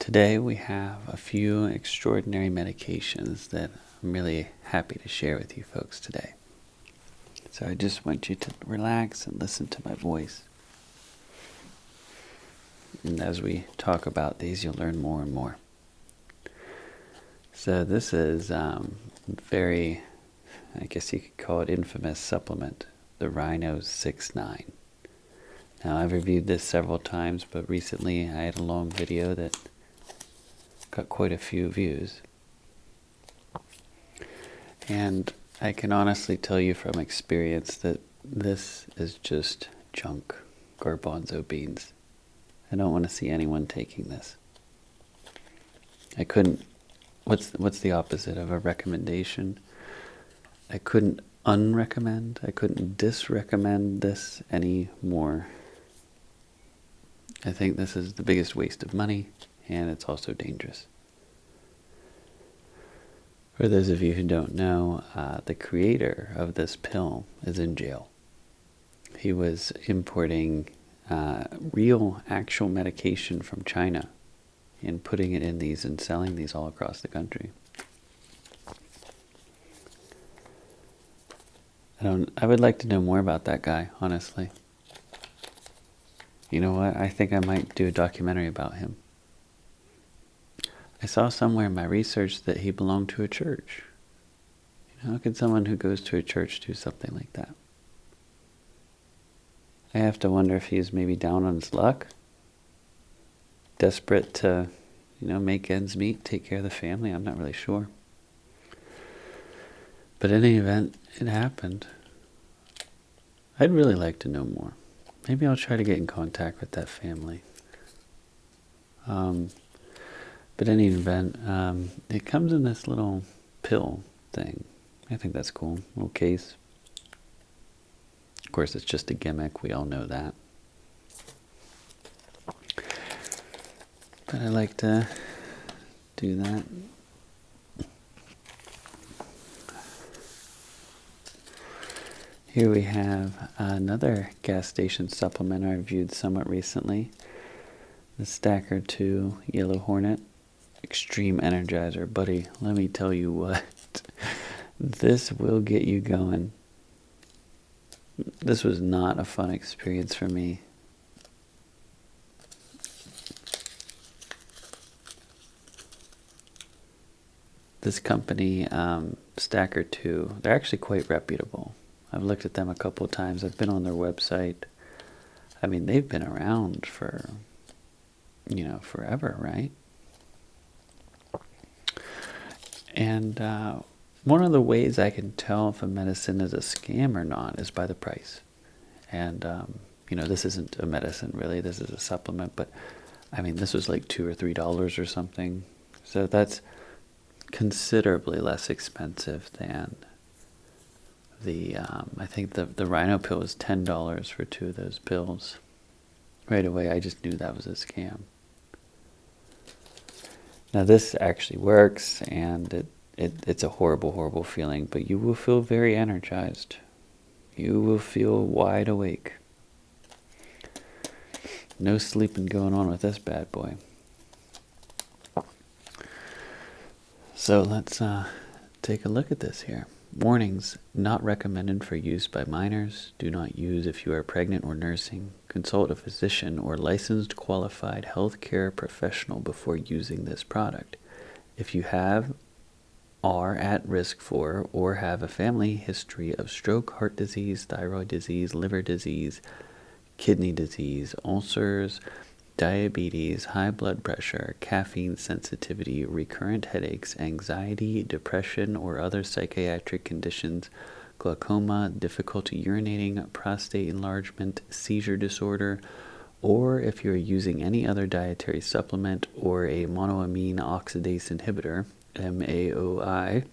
Today we have a few extraordinary medications that I'm really happy to share with you folks today. So I just want you to relax and listen to my voice. And as we talk about these, you'll learn more and more. So this is very, I guess you could call it infamous supplement, the Rhino 6-9. Now I've reviewed this several times, but recently I had a long video that got quite a few views. And I can honestly tell you from experience that this is just junk, garbanzo beans. I don't want to see anyone taking this. I couldn't, what's the opposite of a recommendation? I couldn't unrecommend, I couldn't disrecommend this anymore. I think this is the biggest waste of money, and it's also dangerous. For those of you who don't know, the creator of this pill is in jail. He was importing real, actual medication from China and putting it in these and selling these all across the country. I would like to know more about that guy, honestly. You know what? I think I might do a documentary about him. I saw somewhere in my research that he belonged to a church. You know, how could someone who goes to a church do something like that? I have to wonder if he's maybe down on his luck, desperate to, make ends meet, take care of the family. I'm not really sure. But in any event, it happened. I'd really like to know more. Maybe I'll try to get in contact with that family. But in any event, it comes in this little pill thing. I think that's cool. Little case. Of course, it's just a gimmick. We all know that. But I like to do that. Here we have another gas station supplement I reviewed somewhat recently. The Stacker 2 Yellow Hornet Extreme Energizer. Buddy, let me tell you what. This will get you going. This was not a fun experience for me. This company, Stacker 2, they're actually quite reputable. I've looked at them a couple of times. I've been on their website. I mean, they've been around for, forever, right? And one of the ways I can tell if a medicine is a scam or not is by the price. And, this isn't a medicine, really. This is a supplement. But, I mean, this was like $2 or $3 or something. So that's considerably less expensive than I think the Rhino pill was $10 for 2 of those pills. Right away, I just knew that was a scam. Now this actually works, and it's a horrible, horrible feeling, but you will feel very energized. You will feel wide awake. No sleeping going on with this bad boy. So let's take a look at this here. Warnings: not recommended for use by minors. Do not use if you are pregnant or nursing. Consult a physician or licensed qualified healthcare professional before using this product. If you are at risk for, or have a family history of stroke, heart disease, thyroid disease, liver disease, kidney disease, ulcers, diabetes, high blood pressure, caffeine sensitivity, recurrent headaches, anxiety, depression, or other psychiatric conditions, glaucoma, difficulty urinating, prostate enlargement, seizure disorder, or if you're using any other dietary supplement or a monoamine oxidase inhibitor, MAOI,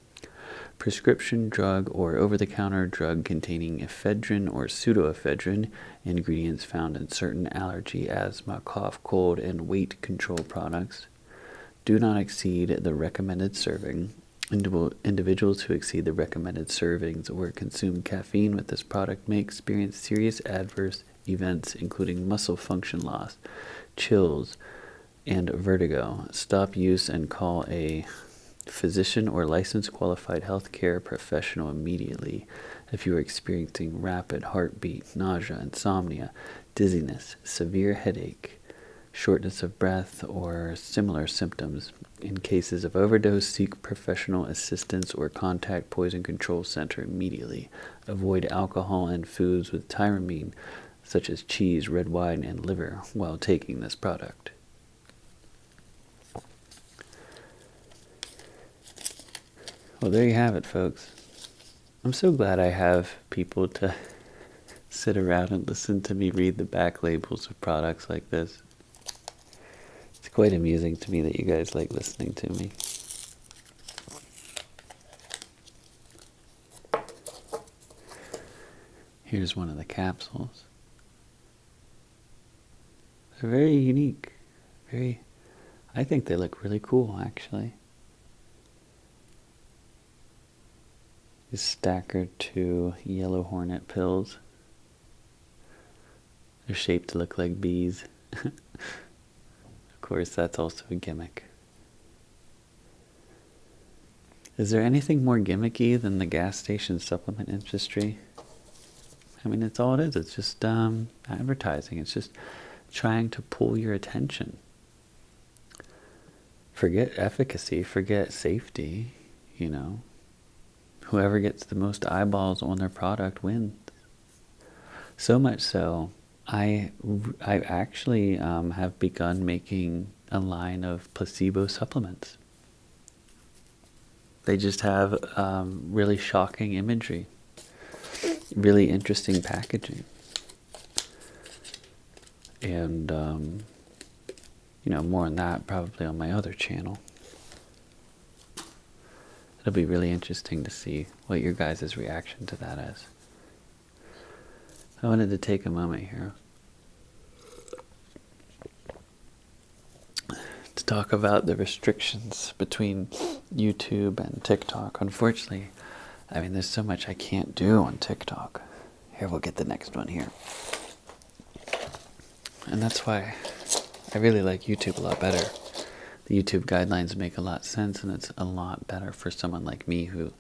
prescription drug or over-the-counter drug containing ephedrine or pseudoephedrine, ingredients found in certain allergy, asthma, cough, cold, and weight control products, do not exceed the recommended serving. Individuals who exceed the recommended servings or consume caffeine with this product may experience serious adverse events, including muscle function loss, chills, and vertigo. Stop use and call a physician or licensed qualified healthcare professional immediately if you are experiencing rapid heartbeat, nausea, insomnia, dizziness, severe headache, shortness of breath, or similar symptoms. In cases of overdose, seek professional assistance or contact Poison Control Center immediately. Avoid alcohol and foods with tyramine, such as cheese, red wine, and liver, while taking this product. Well, there you have it, folks. I'm so glad I have people to sit around and listen to me read the back labels of products like this. It's quite amusing to me that you guys like listening to me. Here's one of the capsules. They're very unique. I think they look really cool, actually. These Stacker 2 Yellow Hornet pills. They're shaped to look like bees. Of course, that's also a gimmick. Is there anything more gimmicky than the gas station supplement industry? I mean, it's all it is. It's just advertising. It's just trying to pull your attention. Forget efficacy, forget safety, you know. Whoever gets the most eyeballs on their product wins. So much so, I actually have begun making a line of placebo supplements. They just have really shocking imagery, really interesting packaging. And, more on that probably on my other channel. It'll be really interesting to see what your guys' reaction to that is. I wanted to take a moment here to talk about the restrictions between YouTube and TikTok. Unfortunately, I mean, there's so much I can't do on TikTok. Here, we'll get the next one here. And that's why I really like YouTube a lot better. The YouTube guidelines make a lot of sense, and it's a lot better for someone like me who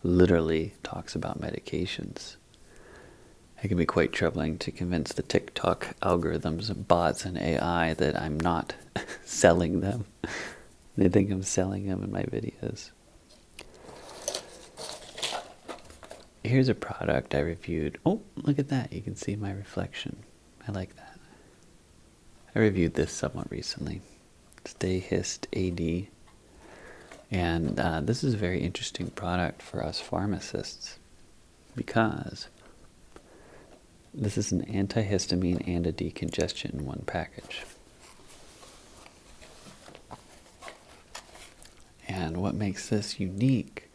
literally talks about medications. It can be quite troubling to convince the TikTok algorithms, bots, and AI that I'm not selling them. They think I'm selling them in my videos. Here's a product I reviewed. Oh, look at that. You can see my reflection. I like that. I reviewed this somewhat recently. Stay Hist AD. And this is a very interesting product for us pharmacists because this is an antihistamine and a decongestant in one package. And what makes this unique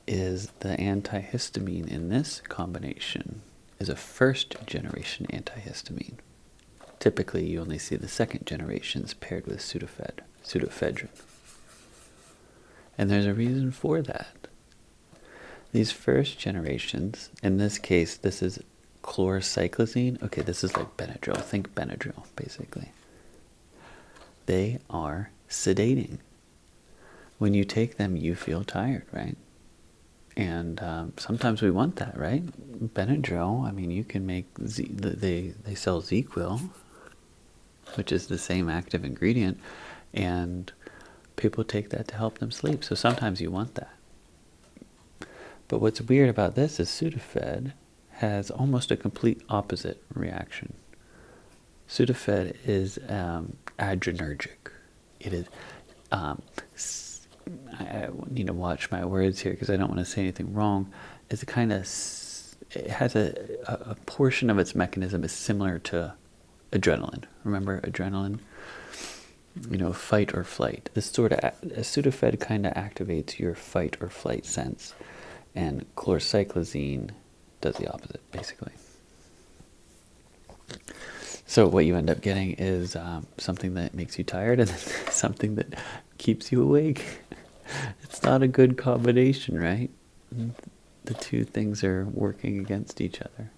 is the antihistamine in this combination is a first generation antihistamine. Typically, you only see the second generations paired with pseudoephedrine. And there's a reason for that. These first generations, in this case, this is chlorcyclazine. Okay, this is like Benadryl. Think Benadryl, basically. They are sedating. When you take them, you feel tired, right? And sometimes we want that, right? Benadryl, I mean, you can make, they sell ZQuil, which is the same active ingredient, and people take that to help them sleep. So sometimes you want that. But what's weird about this is Sudafed has almost a complete opposite reaction. Sudafed is adrenergic. It is, I need to watch my words here because I don't want to say anything wrong. It's a kind of, it has a portion of its mechanism is similar to adrenaline. Remember adrenaline? Fight or flight. This sort of, Sudafed kind of activates your fight or flight sense, and chlorcyclazine does the opposite, basically. So what you end up getting is something that makes you tired and then something that keeps you awake. It's not a good combination, right? The two things are working against each other.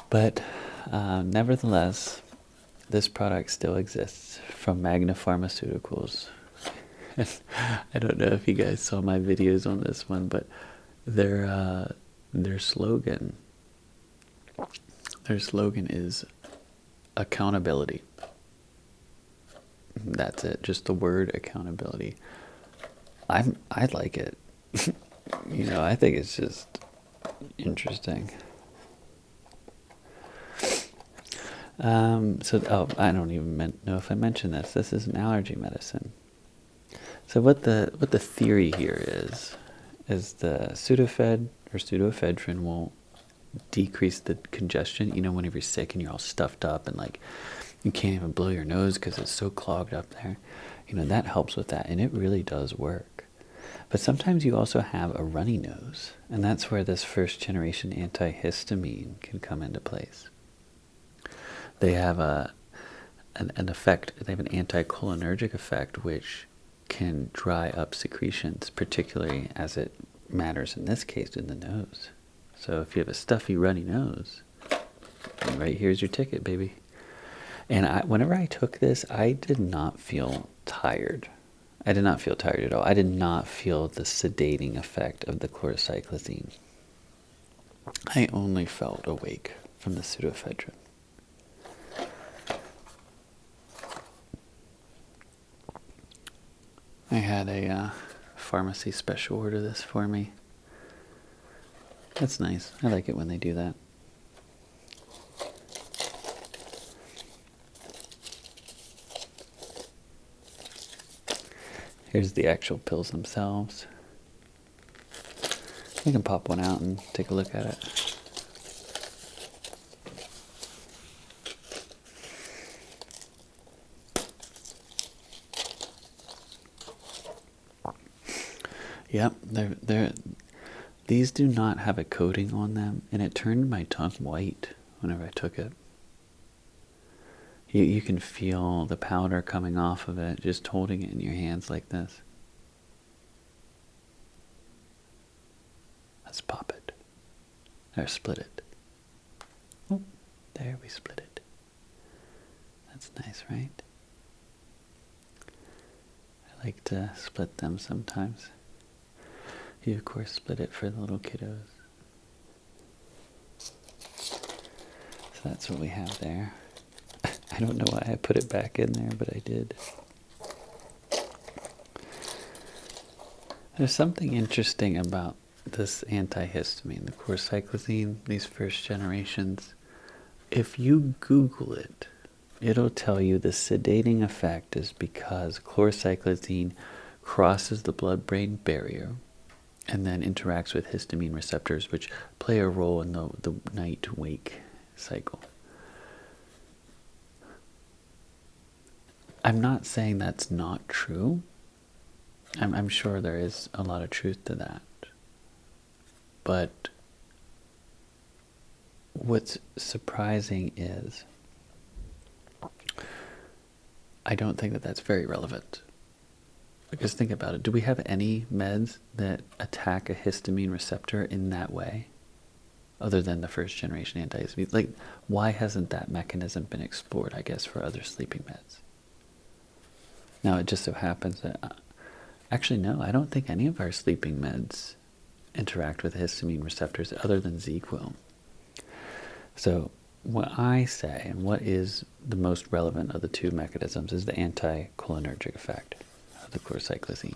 But nevertheless, this product still exists from Magna Pharmaceuticals. I don't know if you guys saw my videos on this one, but their slogan is accountability. That's it, just the word accountability. I like it. I think it's just interesting. I don't even know if I mentioned this. This is an allergy medicine. So what the theory here is the Sudafed or pseudoephedrine will decrease the congestion. Whenever you're sick and you're all stuffed up and like you can't even blow your nose because it's so clogged up there. That helps with that, and it really does work. But sometimes you also have a runny nose, and that's where this first generation antihistamine can come into place. They have an effect, they have an anticholinergic effect, which can dry up secretions, particularly as it matters in this case in the nose. So if you have a stuffy, runny nose, right here's your ticket, baby. And whenever I took this, I did not feel tired. I did not feel tired at all. I did not feel the sedating effect of the chlorcyclazine. I only felt awake from the pseudoephedrine. I had a pharmacy special order this for me. That's nice. I like it when they do that. Here's the actual pills themselves. You can pop one out and take a look at it. Yep, these do not have a coating on them, and it turned my tongue white whenever I took it. You can feel the powder coming off of it, just holding it in your hands like this. Let's pop it. Or split it. Oh, there we split it. That's nice, right? I like to split them sometimes. You, of course, split it for the little kiddos. So that's what we have there. I don't know why I put it back in there, but I did. There's something interesting about this antihistamine, the chlorcyclazine, these first generations. If you Google it, it'll tell you the sedating effect is because chlorcyclazine crosses the blood-brain barrier and then interacts with histamine receptors, which play a role in the night-wake cycle. I'm not saying that's not true. I'm sure there is a lot of truth to that. But what's surprising is I don't think that that's very relevant. Because think about it. Do we have any meds that attack a histamine receptor in that way? Other than the first generation antihistamines? Like, why hasn't that mechanism been explored, I guess, for other sleeping meds? Now, it just so happens that... actually, no, I don't think any of our sleeping meds interact with histamine receptors other than ZQuil. So, what I say, and what is the most relevant of the two mechanisms, is the anticholinergic effect of the chlorcyclazine.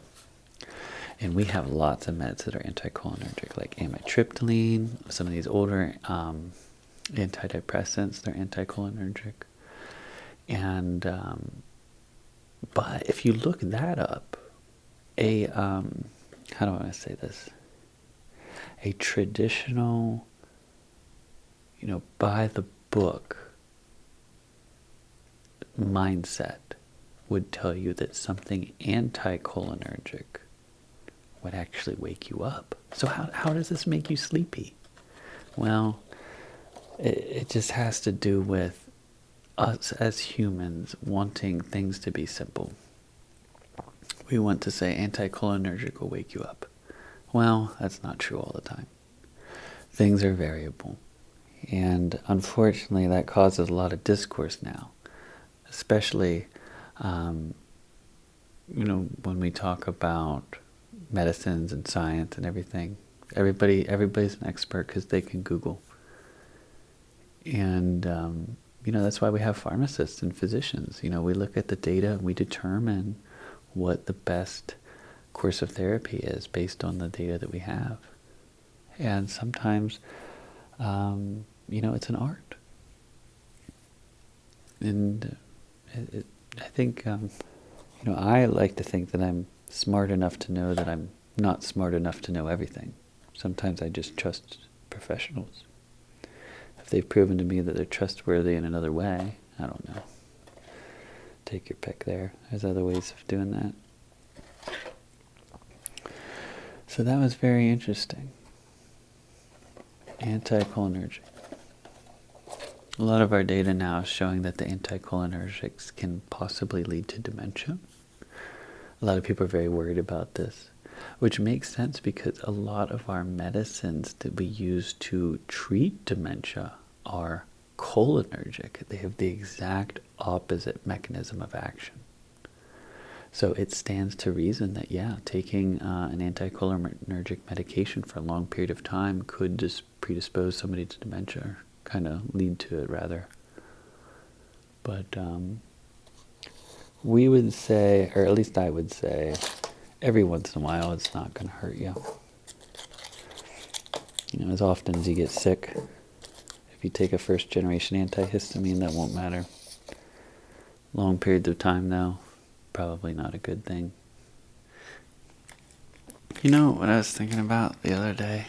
And we have lots of meds that are anticholinergic, like amitriptyline, some of these older antidepressants, they're anticholinergic. And... but if you look that up, how do I want to say this? A traditional, by the book mindset would tell you that something anticholinergic would actually wake you up. So how does this make you sleepy? Well, it just has to do with us as humans wanting things to be simple. We want to say anticholinergic will wake you up. Well, that's not true all the time. Things are variable. And unfortunately, that causes a lot of discourse now especially, when we talk about medicines and science and everything. Everybody's an expert because they can Google. And, that's why we have pharmacists and physicians. We look at the data and we determine what the best course of therapy is based on the data that we have. And sometimes, it's an art. And I think, I like to think that I'm smart enough to know that I'm not smart enough to know everything. Sometimes I just trust professionals. If they've proven to me that they're trustworthy in another way, I don't know. Take your pick there. There's other ways of doing that. So that was very interesting. Anticholinergic. A lot of our data now is showing that the anticholinergics can possibly lead to dementia. A lot of people are very worried about this, which makes sense because a lot of our medicines that we use to treat dementia are cholinergic. They have the exact opposite mechanism of action. So it stands to reason that, taking an anticholinergic medication for a long period of time could just predispose somebody to dementia, or kind of lead to it, rather. But we would say, or at least I would say, every once in a while it's not going to hurt you. As often as you get sick, if you take a first-generation antihistamine, that won't matter. Long periods of time, though, probably not a good thing. What I was thinking about the other day?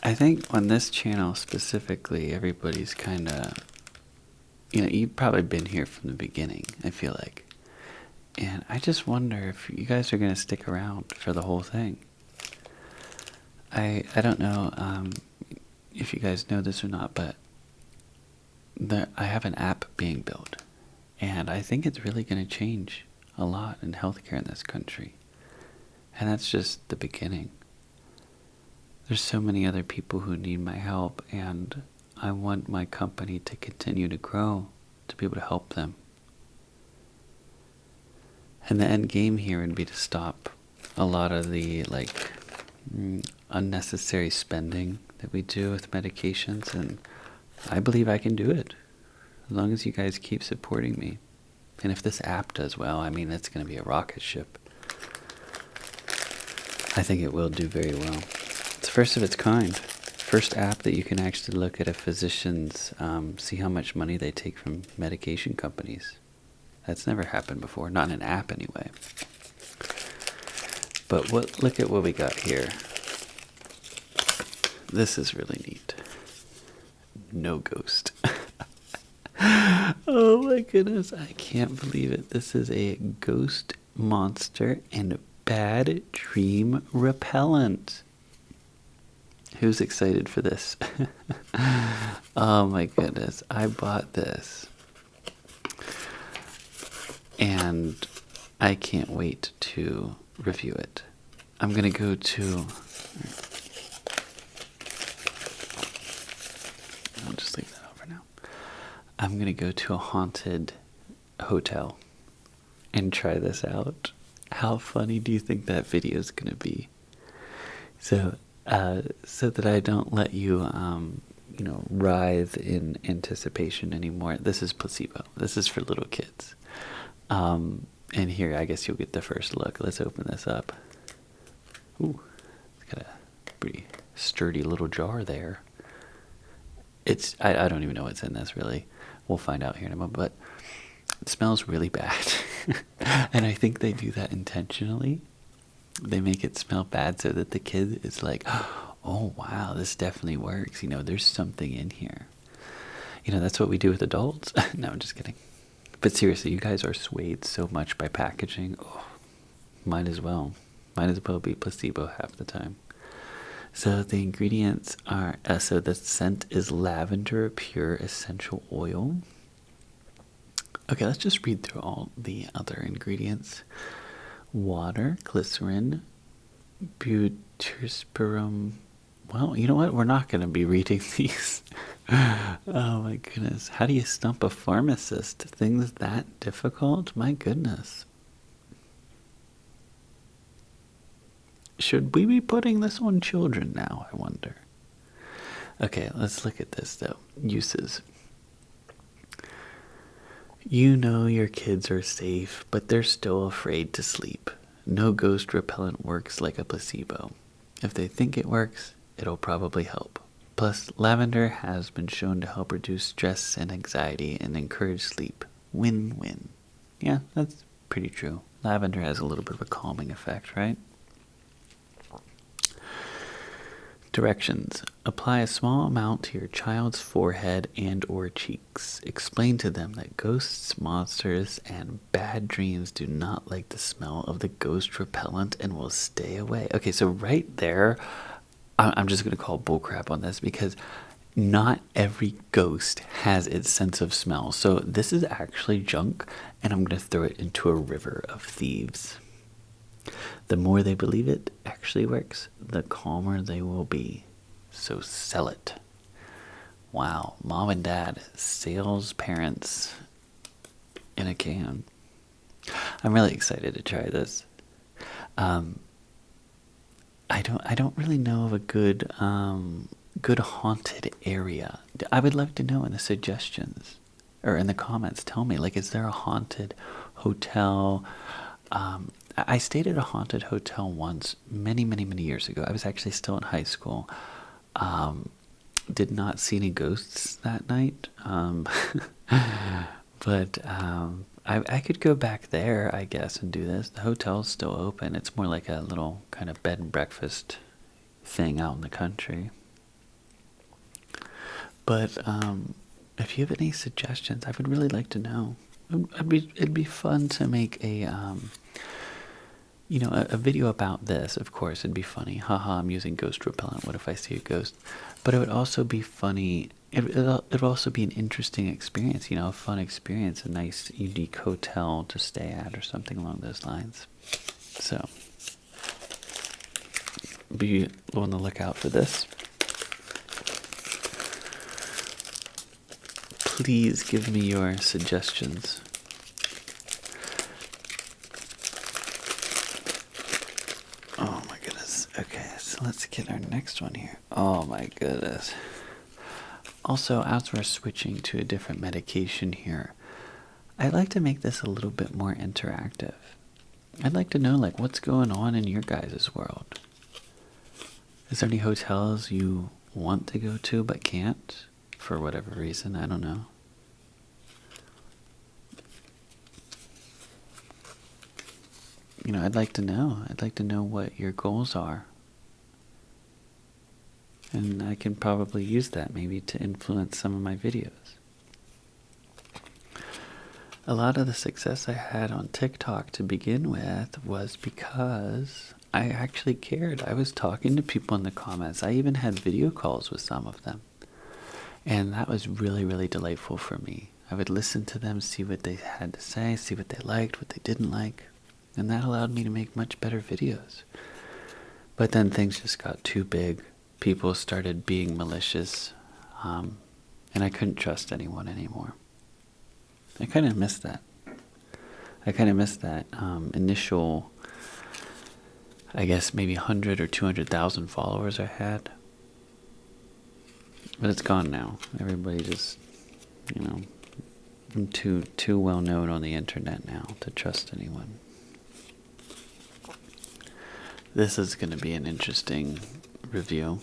I think on this channel specifically, everybody's kind of, you've probably been here from the beginning, I feel like. And I just wonder if you guys are going to stick around for the whole thing. I don't know if you guys know this or not, but I have an app being built. And I think it's really going to change a lot in healthcare in this country. And that's just the beginning. There's so many other people who need my help, and I want my company to continue to grow, to be able to help them. And the end game here would be to stop a lot of the unnecessary spending that we do with medications, and I believe I can do it as long as you guys keep supporting me. And if this app does well, it's going to be a rocket ship. I think it will do very well. It's the first of its kind. First app that you can actually look at a physician's, see how much money they take from medication companies. That's never happened before, not in an app anyway. But look at what we got here. This is really neat. No ghost. Oh my goodness, I can't believe it. This is a ghost monster and bad dream repellent. Who's excited for this? Oh my goodness, I bought this. And I can't wait to review it. I'm going to go to... I'll just leave that over now. I'm going to go to a haunted hotel and try this out. How funny do you think that video is going to be? So that I don't let you, writhe in anticipation anymore. This is placebo. This is for little kids. And here, I guess you'll get the first look. Let's open this up. Ooh, it's got a pretty sturdy little jar there. I don't even know what's in this, really. We'll find out here in a moment, but it smells really bad. And I think they do that intentionally. They make it smell bad so that the kid is like, oh, wow, this definitely works. There's something in here. That's what we do with adults. No, I'm just kidding. But seriously, you guys are swayed so much by packaging. Oh, might as well. Might as well be placebo half the time. So the ingredients are, so the scent is lavender pure essential oil. Okay, let's just read through all the other ingredients. Water, glycerin, butyrsperm. Well, you know what? We're not going to be reading these. Oh my goodness. How do you stump a pharmacist? Things that difficult? My goodness. Should we be putting this on children now, I wonder? Okay, let's look at this though. Uses. You know your kids are safe, but they're still afraid to sleep. No ghost repellent works like a placebo. If they think it works, it'll probably help. Plus, lavender has been shown to help reduce stress and anxiety and encourage sleep. Win-win. Yeah, that's pretty true. Lavender has a little bit of a calming effect, right? Directions. Apply a small amount to your child's forehead and or cheeks. Explain to them that ghosts, monsters, and bad dreams do not like the smell of the ghost repellent and will stay away. Okay, so right there, I'm just going to call bullcrap on this because not every ghost has its sense of smell. So this is actually junk, and I'm going to throw it into a river of thieves. The more they believe it actually works, the calmer they will be. So sell it. Wow, mom and dad, sales parents in a can. I'm really excited to try this. I don't really know of a good haunted area. I would love to know in the suggestions or in the comments. Tell me, like, is there a haunted hotel? I stayed at a haunted hotel once, many years ago. I was actually still in high school. Did not see any ghosts that night. But I could go back there, I guess, and do this. The hotel's still open. It's more like a little kind of bed and breakfast thing out in the country. But if you have any suggestions, I would really like to know. It'd be fun to make a video about this. Of course, it'd be funny. Haha, I'm using ghost repellent. What if I see a ghost? But it would also be funny. It'd also be an interesting experience, a fun experience, a nice, unique hotel to stay at or something along those lines. So, be on the lookout for this. Please give me your suggestions. Oh my goodness. Okay, so let's get our next one here. Oh my goodness. Also, as we're switching to a different medication here, I'd like to make this a little bit more interactive. I'd like to know, like, what's going on in your guys' world. Is there any hotels you want to go to but can't? For whatever reason, I don't know. I'd like to know. I'd like to know what your goals are. And I can probably use that maybe to influence some of my videos. A lot of the success I had on TikTok to begin with was because I actually cared. I was talking to people in the comments. I even had video calls with some of them. And that was really, really delightful for me. I would listen to them, see what they had to say, see what they liked, what they didn't like. And that allowed me to make much better videos. But then things just got too big. People started being malicious. And I couldn't trust anyone anymore. I kind of missed that. I kind of missed that initial, I guess, maybe 100 or 200,000 followers I had. But it's gone now. Everybody just, I'm too well known on the internet now to trust anyone. This is going to be an interesting review.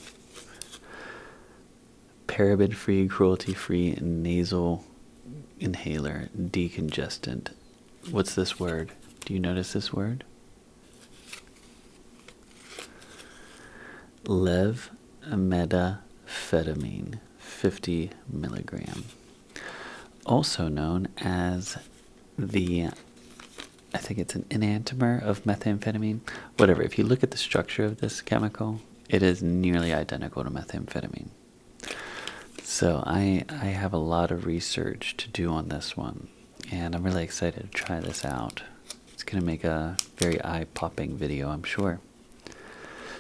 Paraben-free, cruelty-free nasal inhaler decongestant. What's this word? Do you notice this word? Levetiracetam, 50 milligram. Also known as I think it's an enantiomer of methamphetamine. Whatever, if you look at the structure of this chemical, it is nearly identical to methamphetamine. So I have a lot of research to do on this one, and I'm really excited to try this out. It's going to make a very eye-popping video, I'm sure.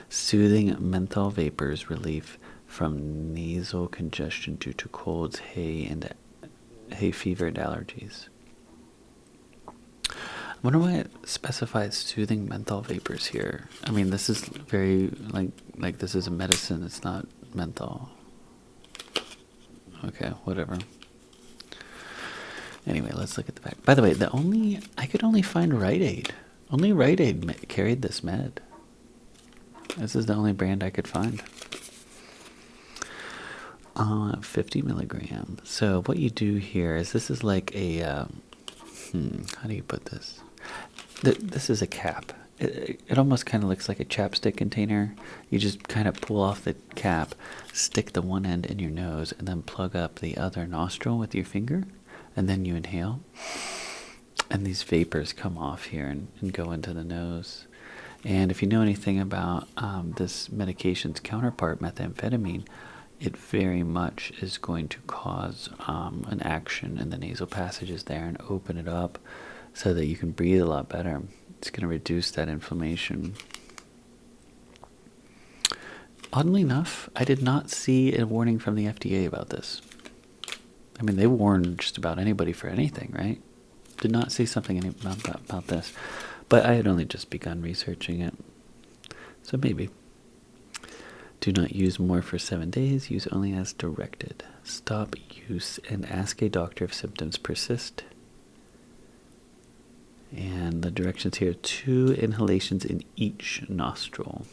Soothing menthol vapors relief from nasal congestion due to colds, hay fever, and allergies. I wonder why it specifies soothing menthol vapors here. I mean, this is very, like this is a medicine, it's not menthol. Okay, whatever. Anyway, let's look at the back. By the way, I could only find Rite Aid. Only Rite Aid carried this med. This is the only brand I could find. 50 milligrams. So what you do here is this is like a, how do you put this? This is a cap. It almost kind of looks like a chapstick container. You just kind of pull off the cap, stick the one end in your nose, and then plug up the other nostril with your finger, and then you inhale. And these vapors come off here and go into the nose. And if you know anything about this medication's counterpart, methamphetamine, it very much is going to cause an action in the nasal passages there and open it up so that you can breathe a lot better. It's going to reduce that inflammation. Oddly enough, I did not see a warning from the FDA about this. I mean, they warn just about anybody for anything, right? Did not see something about this. But I had only just begun researching it. So maybe. Do not use more for 7 days. Use only as directed. Stop use and ask a doctor if symptoms persist. And the directions here, 2 inhalations in each nostril.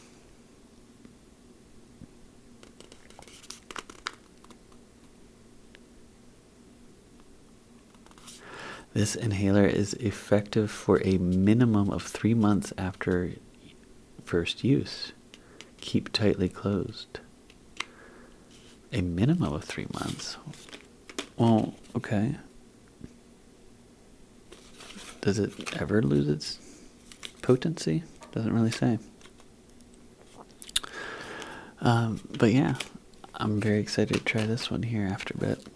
This inhaler is effective for a minimum of 3 months after first use. Keep tightly closed. A minimum of 3 months. Well, okay. Does it ever lose its potency? Doesn't really say. But yeah, I'm very excited to try this one here after a bit.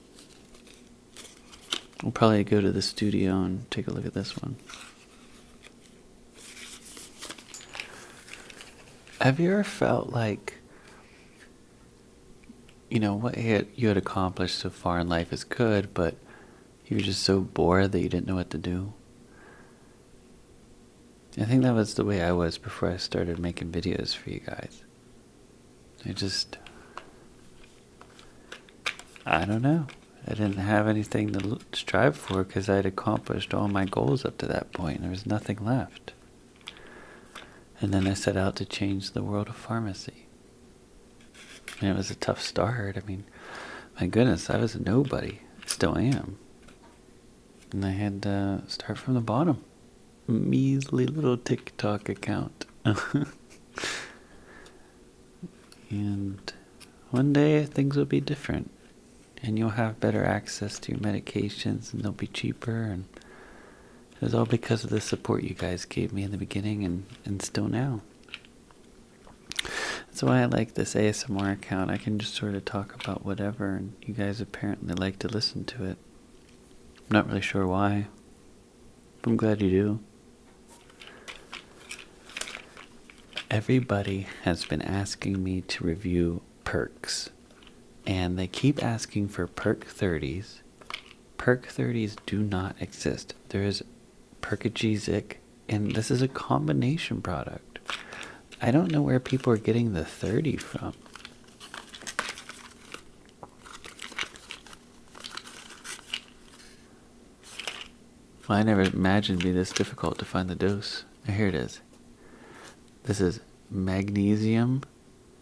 We'll probably go to the studio and take a look at this one. Have you ever felt like, you know, what you had accomplished so far in life is good, but you were just so bored that you didn't know what to do? I think that was the way I was before I started making videos for you guys. I don't know. I didn't have anything to strive for because I'd accomplished all my goals up to that point. There was nothing left. And then I set out to change the world of pharmacy. And it was a tough start. I mean, my goodness, I was a nobody. I still am. And I had to start from the bottom. Measly little TikTok account. And one day things will be different. And you'll have better access to your medications and they'll be cheaper. And it was all because of the support you guys gave me in the beginning and still now. That's why I like this ASMR account. I can just sort of talk about whatever and you guys apparently like to listen to it. I'm not really sure why. But I'm glad you do. Everybody has been asking me to review perks. And they keep asking for perk 30s. Perk 30s do not exist. There is Percogesic, and this is a combination product. I don't know where people are getting the 30 from. Well, I never imagined it'd be this difficult to find the dose. Here it is. This is magnesium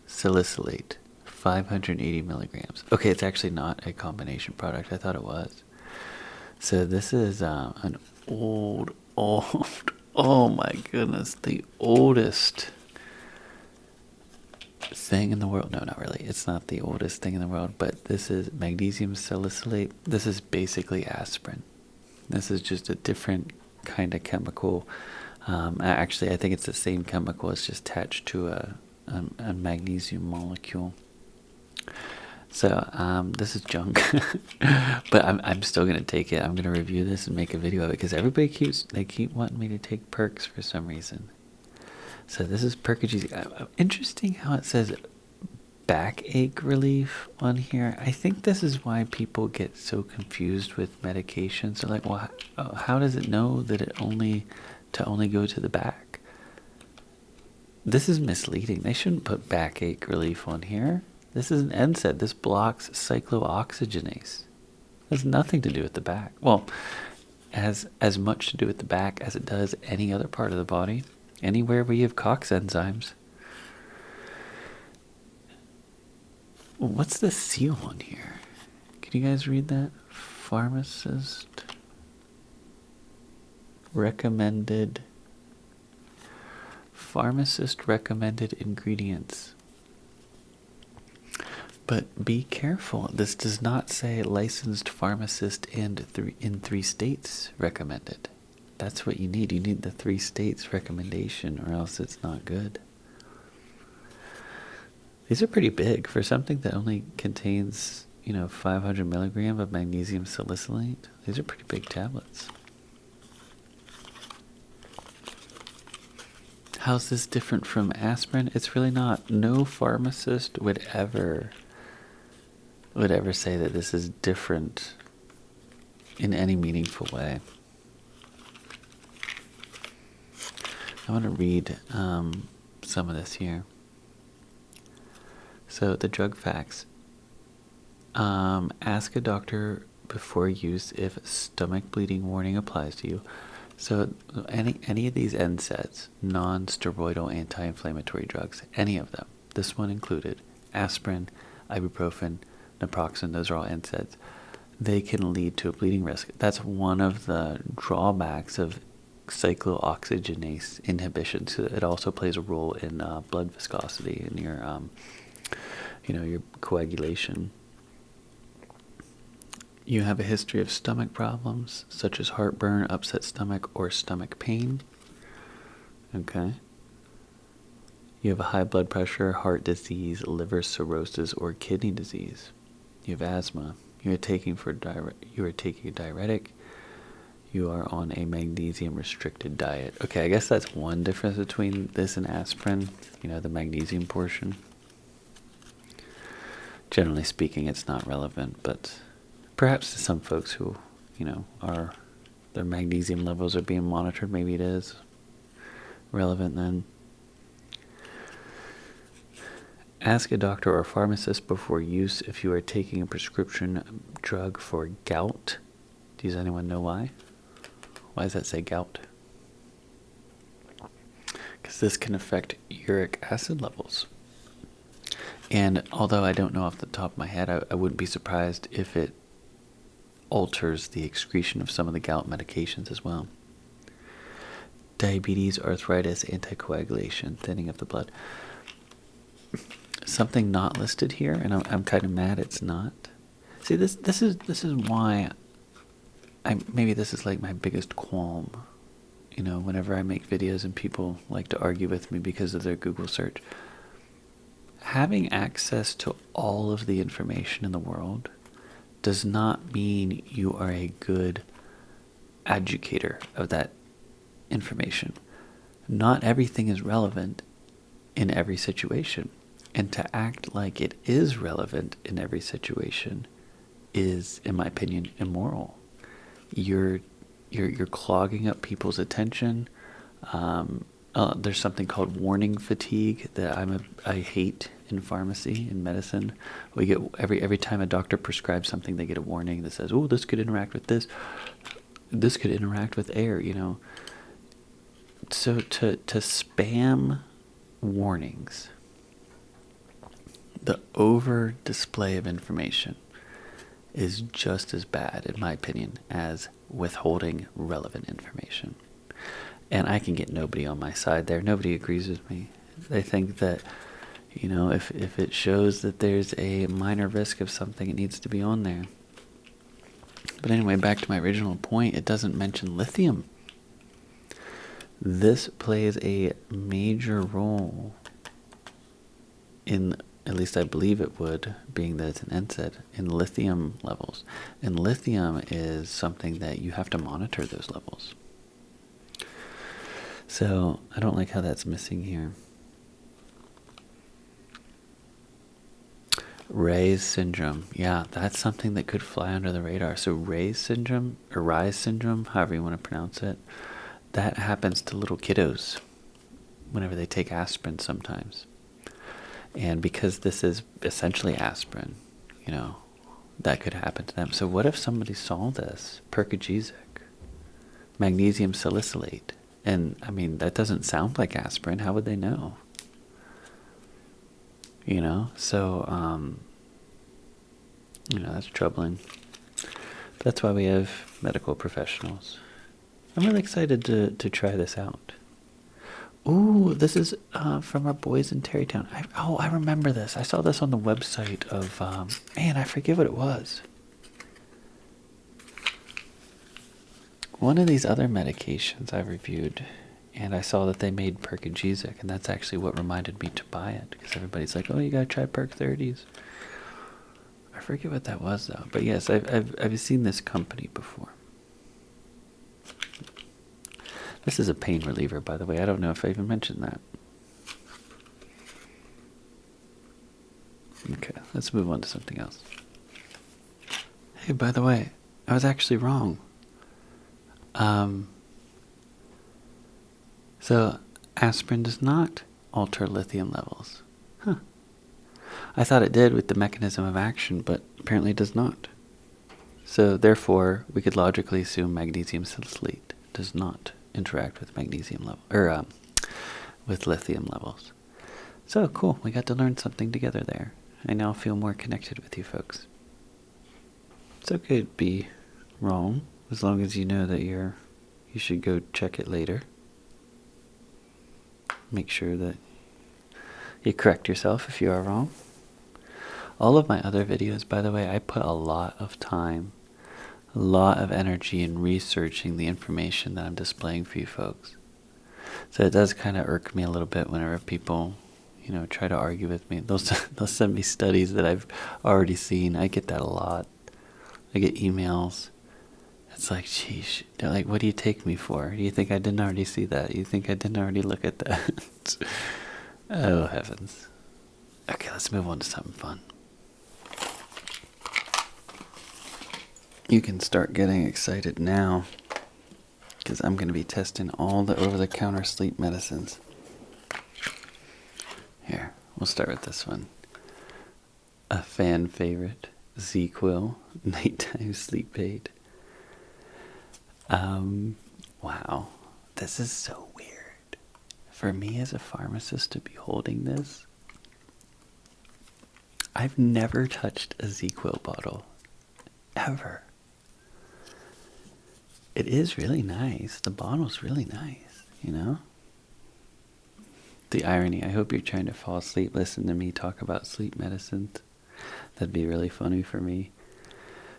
salicylate, 580 milligrams. Okay, it's actually not a combination product. I thought it was. So this is an old, oh my goodness, the oldest thing in the world. No, not really. It's not the oldest thing in the world, but this is magnesium salicylate. This is basically aspirin. This is just a different kind of chemical. Actually, I think it's the same chemical. It's just attached to a magnesium molecule. So this is junk, but I'm still gonna take it. I'm gonna review this and make a video of it because everybody keep wanting me to take perks for some reason. So this is Percogesic. Interesting how it says backache relief on here. I think this is why people get so confused with medications. They're like, well, how does it know that it only go to the back? This is misleading. They shouldn't put backache relief on here. This is an NSAID. This blocks cyclooxygenase. It has nothing to do with the back. Well, it has as much to do with the back as it does any other part of the body. Anywhere where you have COX enzymes. What's the seal on here? Can you guys read that? Pharmacist recommended ingredients. But be careful. This does not say licensed pharmacist and in 3 states recommended. That's what you need. You need the 3 states recommendation, or else it's not good. These are pretty big for something that only contains, 500 milligrams of magnesium salicylate. These are pretty big tablets. How's this different from aspirin? It's really not. No pharmacist would ever say that this is different in any meaningful way. I want to read some of this here. So the drug facts. Ask a doctor before use if stomach bleeding warning applies to you. So any of these NSAIDs, non-steroidal anti-inflammatory drugs, any of them, this one included, aspirin, ibuprofen, naproxen, those are all NSAIDs, they can lead to a bleeding risk. That's one of the drawbacks of cyclooxygenase inhibition. So it also plays a role in blood viscosity in your, your coagulation. You have a history of stomach problems, such as heartburn, upset stomach, or stomach pain. Okay. You have a high blood pressure, heart disease, liver cirrhosis, or kidney disease. You have asthma. You are taking a diuretic. You are on a magnesium-restricted diet. Okay, I guess that's one difference between this and aspirin, the magnesium portion. Generally speaking, it's not relevant, but perhaps to some folks who, their magnesium levels are being monitored, maybe it is relevant then. Ask a doctor or pharmacist before use if you are taking a prescription drug for gout. Does anyone know why? Why does that say gout? Because this can affect uric acid levels. And although I don't know off the top of my head, I wouldn't be surprised if it alters the excretion of some of the gout medications as well. Diabetes, arthritis, anticoagulation, thinning of the blood. Something not listed here, and I'm kind of mad it's not. See, this is why maybe this is like my biggest qualm. Whenever I make videos and people like to argue with me because of their Google search. Having access to all of the information in the world does not mean you are a good educator of that information. Not everything is relevant in every situation. And to act like it is relevant in every situation is, in my opinion, immoral. You're clogging up people's attention. There's something called warning fatigue that I hate in pharmacy, in medicine. We get every time a doctor prescribes something, they get a warning that says, "Oh, this could interact with this. This could interact with air." So to spam warnings, the over display of information is just as bad, in my opinion, as withholding relevant information. And I can get nobody on my side there. Nobody agrees with me. They think that, if it shows that there's a minor risk of something, it needs to be on there. But anyway, back to my original point, it doesn't mention lithium. This plays a major role in, at least I believe it would, being that it's an NSAID, in lithium levels. And lithium is something that you have to monitor those levels. So I don't like how that's missing here. Ray's syndrome. Yeah, that's something that could fly under the radar. So Ray's syndrome, or Rye's syndrome, however you want to pronounce it, that happens to little kiddos whenever they take aspirin sometimes. And because this is essentially aspirin, that could happen to them. So what if somebody saw this, percogesic, magnesium salicylate, and that doesn't sound like aspirin. How would they know? So that's troubling. That's why we have medical professionals. I'm really excited to try this out. Ooh, this is from our boys in Terrytown. I remember this. I saw this on the website of, I forget what it was. One of these other medications I reviewed, and I saw that they made percogesic, and that's actually what reminded me to buy it, because everybody's like, oh, you gotta try Perc 30s. I forget what that was, though. But yes, I've seen this company before. This is a pain reliever, by the way. I don't know if I even mentioned that. Okay, let's move on to something else. Hey, by the way, I was actually wrong. So aspirin does not alter lithium levels. Huh. I thought it did with the mechanism of action, but apparently it does not. So therefore, we could logically assume magnesium salicylate does not interact with magnesium level, or with lithium levels. So cool, we got to learn something together there. I now feel more connected with you folks. It's okay to be wrong, as long as you know that you should go check it later. Make sure that you correct yourself if you are wrong. All of my other videos, by the way, I put a lot of time, a lot of energy in researching the information that I'm displaying for you folks. So it does kind of irk me a little bit whenever people, try to argue with me. They'll send me studies that I've already seen. I get that a lot. I get emails. It's like, sheesh. They're like, what do you take me for? Do you think I didn't already see that? You think I didn't already look at that? Oh, heavens. Okay, let's move on to something fun. You can start getting excited now, because I'm going to be testing all the over-the-counter sleep medicines. Here, we'll start with this one. A fan favorite, ZQuil, nighttime sleep aid. Wow, this is so weird. For me as a pharmacist to be holding this, I've never touched a ZQuil bottle, ever. It is really nice. The bottle's really nice, The irony, I hope you're trying to fall asleep, listen to me talk about sleep medicines. That'd be really funny for me.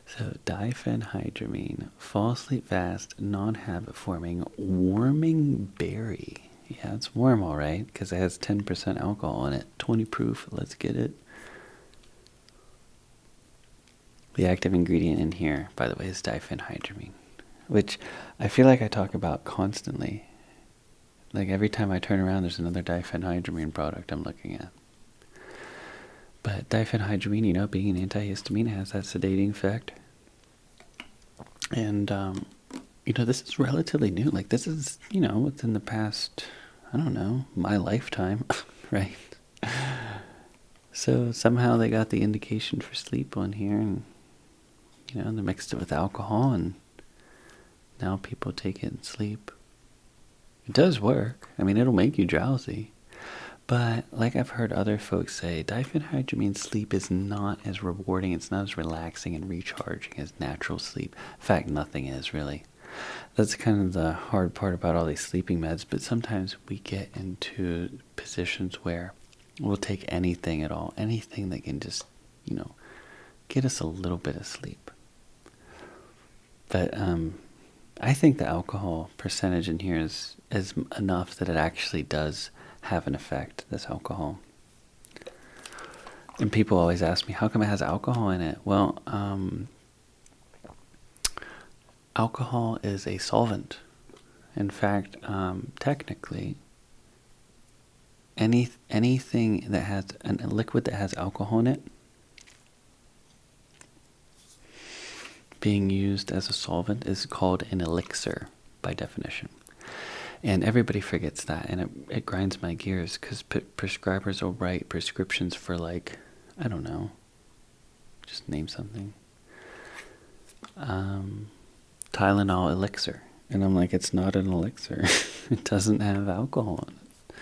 So, diphenhydramine, fall asleep fast, non-habit forming, warming berry. Yeah, it's warm, all right, because it has 10% alcohol in it. 20 proof, let's get it. The active ingredient in here, by the way, is diphenhydramine, which I feel like I talk about constantly. Like every time I turn around, there's another diphenhydramine product I'm looking at. But diphenhydramine, being an antihistamine, has that sedating effect. And, this is relatively new. Like, this is, within the past, I don't know, my lifetime, right? So somehow they got the indication for sleep on here, and, they mixed it with alcohol, and now people take it and sleep. It does work. It'll make you drowsy. But like I've heard other folks say, diphenhydramine sleep is not as rewarding, it's not as relaxing and recharging as natural sleep. In fact, nothing is, really. That's kind of the hard part about all these sleeping meds, but sometimes we get into positions where we'll take anything at all, anything that can just, get us a little bit of sleep. But I think the alcohol percentage in here is enough that it actually does have an effect, this alcohol. And people always ask me, how come it has alcohol in it? Well, alcohol is a solvent. In fact, technically, anything that has a liquid that has alcohol in it being used as a solvent is called an elixir by definition. And everybody forgets that, and it grinds my gears because prescribers will write prescriptions for, like, I don't know, just name something. Tylenol elixir. And I'm like, it's not an elixir. It doesn't have alcohol in it.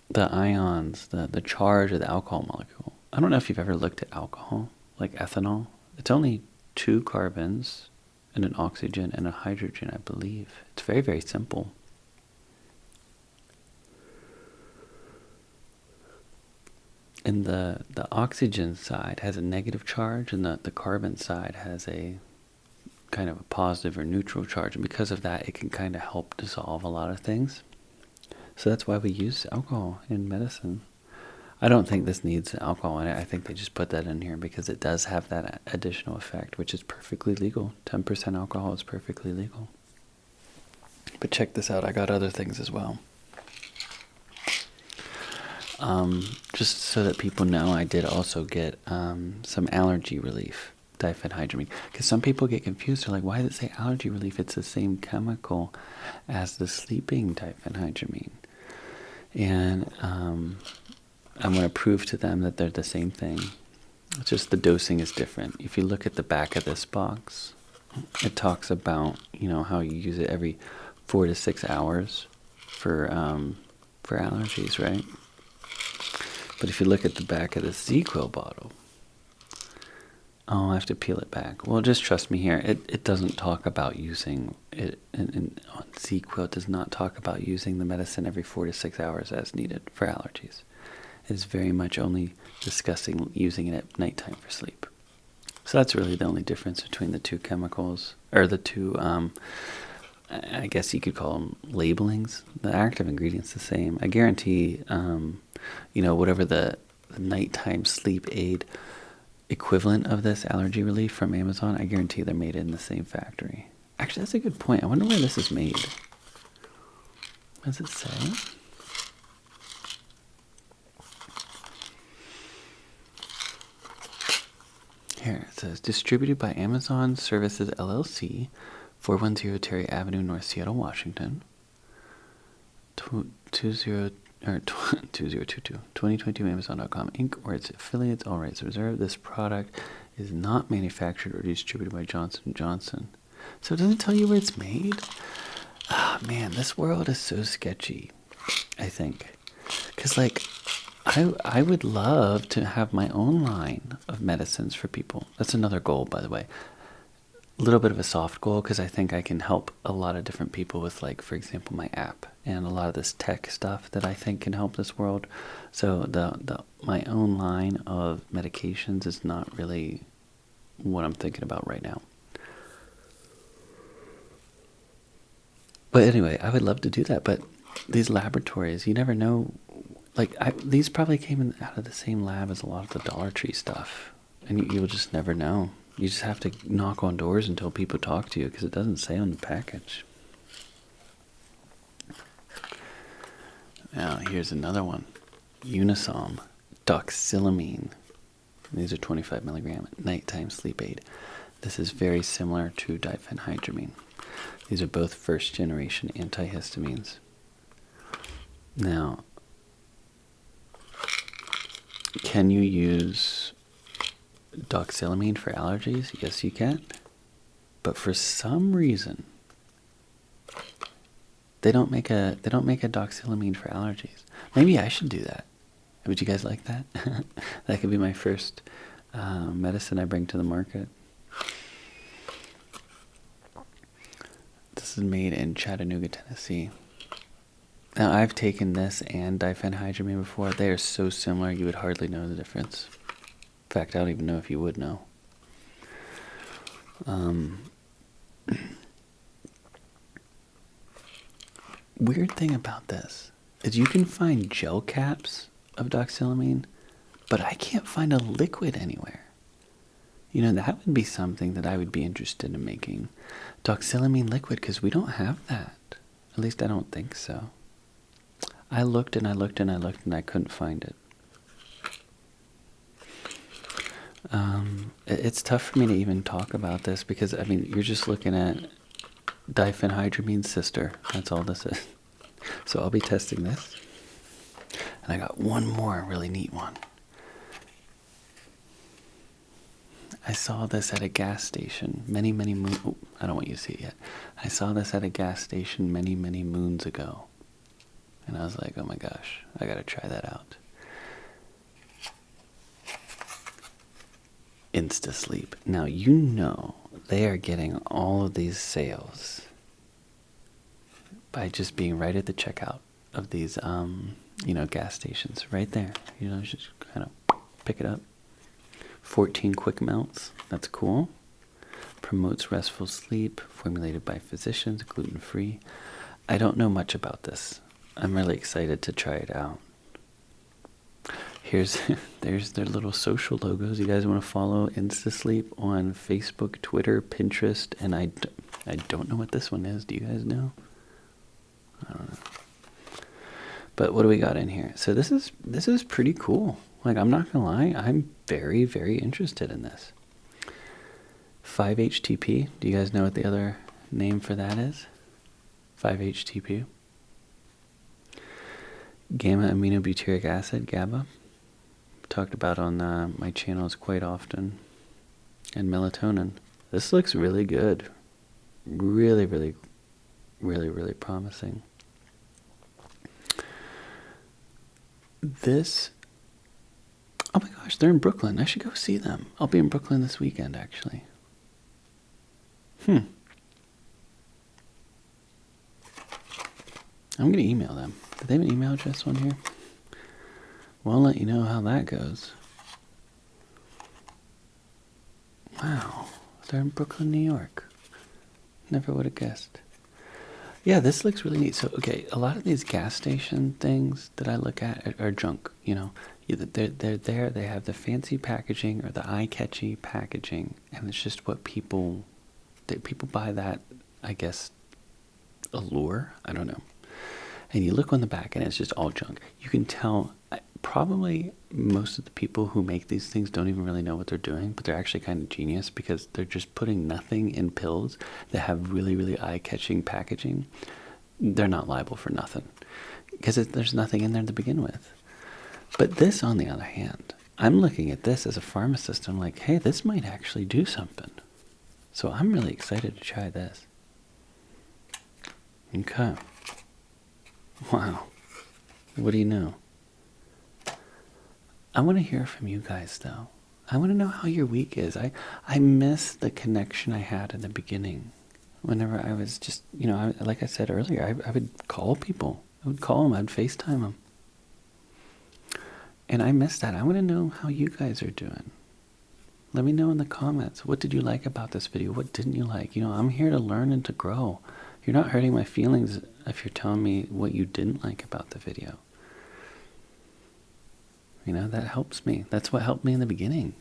The ions, the charge of the alcohol molecule. I don't know if you've ever looked at alcohol, like ethanol. It's only 2 carbons and an oxygen and a hydrogen, I believe. It's very, very simple. And the oxygen side has a negative charge, and the carbon side has a kind of a positive or neutral charge. And because of that, it can kind of help dissolve a lot of things. So that's why we use alcohol in medicine. I don't think this needs alcohol in it. I think they just put that in here because it does have that additional effect, which is perfectly legal. 10% alcohol is perfectly legal. But check this out. I got other things as well. Just so that people know, I did also get some allergy relief, diphenhydramine. Because some people get confused. They're like, why does it say allergy relief? It's the same chemical as the sleeping diphenhydramine. And I'm going to prove to them that they're the same thing. It's just the dosing is different. If you look at the back of this box, it talks about, how you use it every 4 to 6 hours for allergies, right? But if you look at the back of the ZzzQuil bottle, I have to peel it back. Well, just trust me here. It doesn't talk about using it. On ZzzQuil, it does not talk about using the medicine every 4 to 6 hours as needed for allergies. It is very much only discussing using it at nighttime for sleep. So that's really the only difference between the two chemicals, or the two, I guess you could call them labelings. The active ingredient's the same. I guarantee, whatever the nighttime sleep aid equivalent of this allergy relief from Amazon, I guarantee they're made in the same factory. Actually, that's a good point. I wonder where this is made. What does it say? Here, it says, distributed by Amazon Services, LLC, 410 Terry Avenue, North Seattle, Washington, 2022, 2022, Amazon.com, Inc., or its affiliates, all rights reserved. This product is not manufactured or distributed by Johnson & Johnson. So it doesn't tell you where it's made? Man, this world is so sketchy, I think. Because, I would love to have my own line of medicines for people. That's another goal, by the way. A little bit of a soft goal, because I think I can help a lot of different people with, for example, my app and a lot of this tech stuff that I think can help this world. So my own line of medications is not really what I'm thinking about right now. But anyway, I would love to do that. But these laboratories, you never know. These probably came out of the same lab as a lot of the Dollar Tree stuff. And you'll just never know. You just have to knock on doors until people talk to you, because it doesn't say on the package. Now, here's another one. Unisom, doxylamine. These are 25 milligram nighttime sleep aid. This is very similar to diphenhydramine. These are both first generation antihistamines. Now, can you use doxylamine for allergies? Yes, you can. But for some reason, they don't make a doxylamine for allergies. Maybe I should do that. Would you guys like that? That could be my first medicine I bring to the market. This is made in Chattanooga, Tennessee. Now, I've taken this and diphenhydramine before. They are so similar, you would hardly know the difference. In fact, I don't even know if you would know. Weird thing about this is you can find gel caps of doxylamine, but I can't find a liquid anywhere. That would be something that I would be interested in making. Doxylamine liquid, because we don't have that. At least I don't think so. I looked and I looked and I looked and I couldn't find it. It's tough for me to even talk about this because, I mean, you're just looking at diphenhydramine sister. That's all this is. So I'll be testing this. And I got one more really neat one. I saw this at a gas station many moons. Oh, I don't want you to see it yet. I saw this at a gas station many moons ago. And I was like, oh my gosh, I gotta try that out. InstaSleep. Now, you know they are getting all of these sales by just being right at the checkout of these, gas stations. Right there. Just kind of pick it up. 14 quick melts. That's cool. Promotes restful sleep. Formulated by physicians. Gluten-free. I don't know much about this. I'm really excited to try it out. There's their little social logos. You guys want to follow InstaSleep on Facebook, Twitter, Pinterest, and I don't know what this one is. Do you guys know? I don't know. But what do we got in here? So this is pretty cool. Like, I'm not gonna lie, I'm very interested in this. 5-HTP. Do you guys know what the other name for that is? 5-HTP. Gamma aminobutyric acid, GABA. Talked about on my channels quite often. And melatonin. This looks really good. Really promising. This, oh my gosh, they're in Brooklyn. I should go see them. I'll be in Brooklyn this weekend, actually. I'm going to email them. Do they have an email address on here? Well, I'll let you know how that goes. Wow. They're in Brooklyn, New York. Never would have guessed. Yeah, this looks really neat. So, okay, a lot of these gas station things that I look at are junk, They're there, they have the fancy packaging or the eye-catchy packaging, and it's just what people buy that, I guess, allure? I don't know. And you look on the back and it's just all junk. You can tell probably most of the people who make these things don't even really know what they're doing, but they're actually kind of genius because they're just putting nothing in pills that have really eye-catching packaging. They're not liable for nothing because there's nothing in there to begin with. But this, on the other hand, I'm looking at this as a pharmacist. I'm like, hey, this might actually do something. So I'm really excited to try this. Okay. Wow. What do you know? I want to hear from you guys, though. I want to know how your week is. I miss the connection I had in the beginning. Whenever I was just, like I said earlier, I would call people. I would call them. I'd FaceTime them. And I miss that. I want to know how you guys are doing. Let me know in the comments. What did you like about this video? What didn't you like? I'm here to learn and to grow. You're not hurting my feelings if you're telling me what you didn't like about the video. That helps me. That's what helped me in the beginning.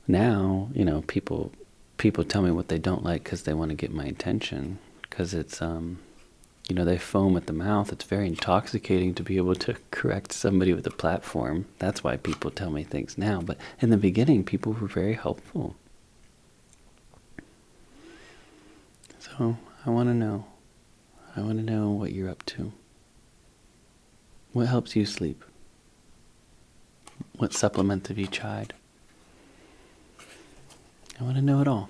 Now, people tell me what they don't like because they want to get my attention. Because it's, they foam at the mouth. It's very intoxicating to be able to correct somebody with a platform. That's why people tell me things now. But in the beginning, people were very helpful. So I want to know. I want to know what you're up to. What helps you sleep? What supplements have you tried? I want to know it all.